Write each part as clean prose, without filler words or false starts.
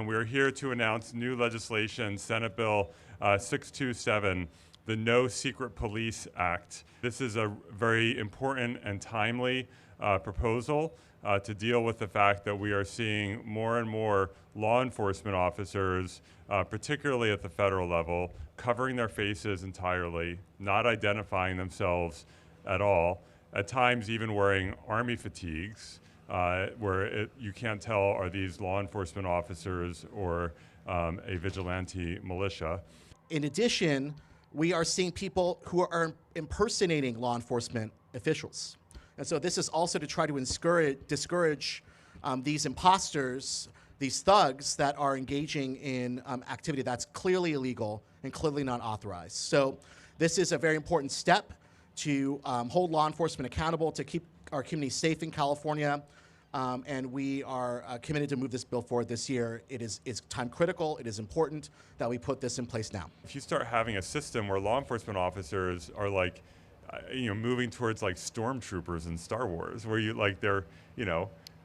we're here to announce new legislation, Senate Bill 627, the No Secret Police Act. This is a very important and timely proposal to deal with the fact that we are seeing more and more law enforcement officers, particularly at the federal level, covering their faces entirely, not identifying themselves at all, at times even wearing army fatigues, where you can't tell, are these law enforcement officers or a vigilante militia. In addition, we are seeing people who are impersonating law enforcement officials. And so this is also to try to discourage these imposters, these thugs that are engaging in activity that's clearly illegal and clearly not authorized. So this is a very important step to hold law enforcement accountable, to keep our community safe in California. And we are committed to move this bill forward this year. It's time critical. It is important that we put this in place now. If you start having a system where law enforcement officers are like, moving towards like stormtroopers in Star Wars, where they're,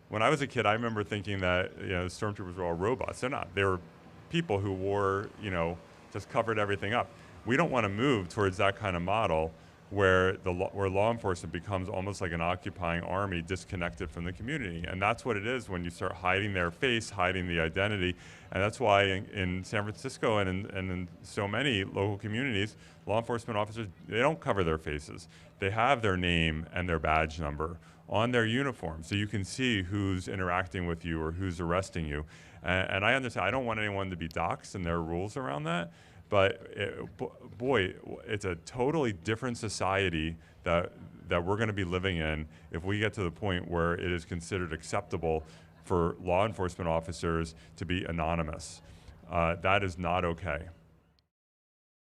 when I was a kid, I remember thinking that, stormtroopers were all robots. They're not. They were people who wore, just covered everything up. We don't want to move towards that kind of model where law enforcement becomes almost like an occupying army disconnected from the community. And that's what it is when you start hiding their face, hiding the identity. And that's why in San Francisco and in so many local communities, law enforcement officers, they don't cover their faces. They have their name and their badge number on their uniform, so you can see who's interacting with you or who's arresting you. And I understand, I don't want anyone to be doxxed, and there are rules around that. But boy, it's a totally different society that we're going to be living in if we get to the point where it is considered acceptable for law enforcement officers to be anonymous. That is not okay.